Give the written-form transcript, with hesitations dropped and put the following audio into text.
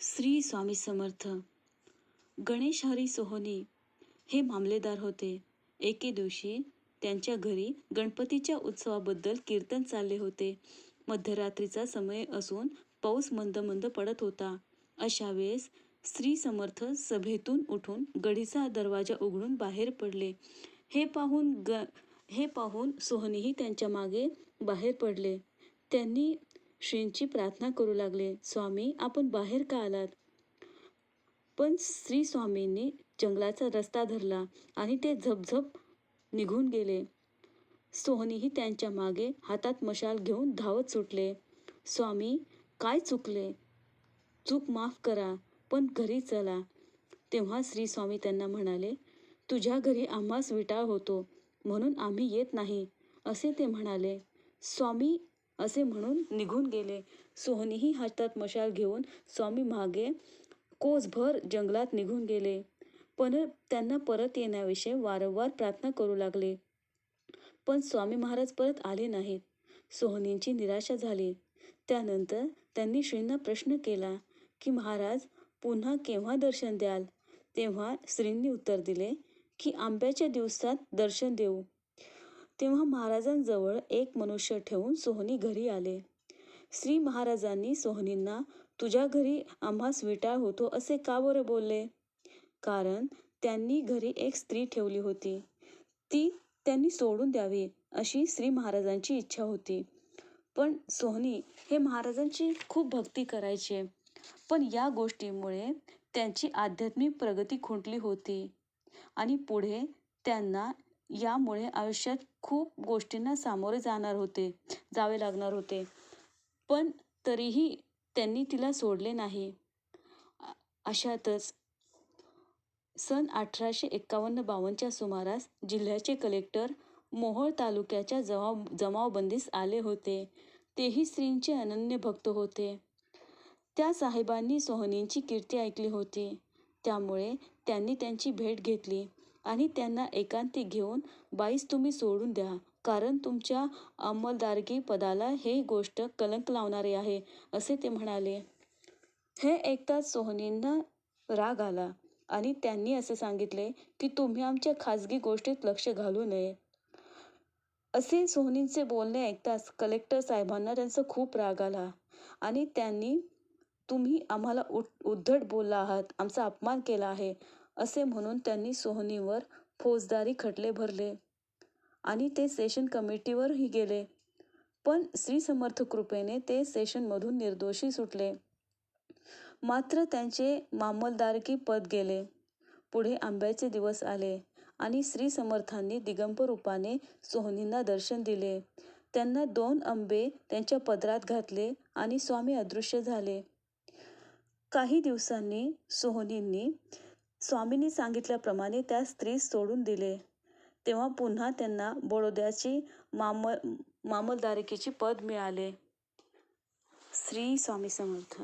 श्री स्वामी समर्थ. गणेश हरी सोहोनी हे मामलेदार होते. एके दिवशी त्यांच्या घरी गणपतीच्या उत्सवाबद्दल कीर्तन चालले होते. मध्यरात्रीचा समय असून पाऊस मंद मंद पडत होता. अशा वेळेस श्री समर्थ सभेतून उठून गडीचा दरवाजा उघडून बाहेर पडले. हे पाहून सोहनीही त्यांच्या मागे बाहेर पडले. त्यांनी श्रींची प्रार्थना करू लागले, स्वामी आपण बाहेर का आलात? पण श्री स्वामींनी जंगलाचा रस्ता धरला आणि ते झपझप निघून गेले. सोहनीही त्यांच्या मागे हातात मशाल घेऊन धावत सुटले. स्वामी काय चुकले? चूक माफ करा, पण घरी चला. तेव्हा श्री स्वामी त्यांना म्हणाले, तुझ्या घरी आम्हास विटाळ होतो म्हणून आम्ही येत नाही असे ते म्हणाले. स्वामी असे म्हणून निघून गेले. सोहनीही हातात मशाल घेऊन स्वामी मागे कोसभर जंगलात निघून गेले. पण त्यांना परत येण्याविषयी वारंवार प्रार्थना करू लागले. पण स्वामी महाराज परत आले नाहीत. सोहनींची निराशा झाली. त्यानंतर त्यांनी श्रींना प्रश्न केला की महाराज पुन्हा केव्हा दर्शन द्याल? तेव्हा श्रींनी उत्तर दिले की आंब्याच्या दिवसात दर्शन देऊ. तेव्हा महाराजांजवळ एक मनुष्य ठेवून सोहनी घरी आले. श्री महाराजांनी सोहनींना तुझ्या घरी आम्हास विटाळ होतो असे का बरं बोलले? कारण त्यांनी घरी एक स्त्री ठेवली होती. ती त्यांनी सोडून द्यावी अशी श्री महाराजांची इच्छा होती. पण सोहनी हे महाराजांची खूप भक्ती करायचे. पण या गोष्टीमुळे त्यांची आध्यात्मिक प्रगती खुंटली होती आणि पुढे त्यांना यामुळे आयुष्यात खूप गोष्टींना सामोरे जावे लागणार होते. पण तरीही त्यांनी तिला सोडले नाही. अशातच सन 1851-52च्या सुमारास जिल्ह्याचे कलेक्टर मोहोळ तालुक्याच्या जमावबंदीस आले होते. तेही श्रींचे अनन्य भक्त होते. त्या साहेबांनी सोहनींची कीर्ती ऐकली होती. त्यामुळे त्यांनी त्यांची भेट घेतली आणि त्यांना एकांती घेऊन बाईस तुम्ही सोडून द्या, कारण तुमच्या अंमलदारकी पदाला हे गोष्ट कलंक लावणारे आहे असे ते म्हणाले. हे ऐकताच सोहनींना राग आला आणि त्यांनी असे सांगितले की तुम्ही आमच्या खाजगी गोष्टीत लक्ष घालू नये. असे सोहनींचे बोलणे ऐकताच कलेक्टर साहेबांना त्यांचा खूप राग आला आणि त्यांनी तुम्ही आम्हाला उद्धट बोलला आहात, आमचा अपमान केला आहे असे म्हणून त्यांनी सोहनीवर फौजदारी खटले भरले आणि ते सेशन कमिटीवरही गेले. पण श्री समर्थ कृपेने ते सेशनमधून निर्दोषी सुटले. मात्र त्यांचे मामलदारकी पद गेले. पुढे आंब्याचे दिवस आले आणि श्री समर्थांनी दिगंबर रूपाने सोहनींना दर्शन दिले. त्यांना 2 आंबे त्यांच्या पदरात घातले आणि स्वामी अदृश्य झाले. काही दिवसांनी सोहनींनी स्वामींनी सांगितल्याप्रमाणे त्या स्त्रीस सोडून दिले. तेव्हा पुन्हा त्यांना बडोद्याची मामलदारकीचे पद मिळाले. श्री स्वामी समर्थ.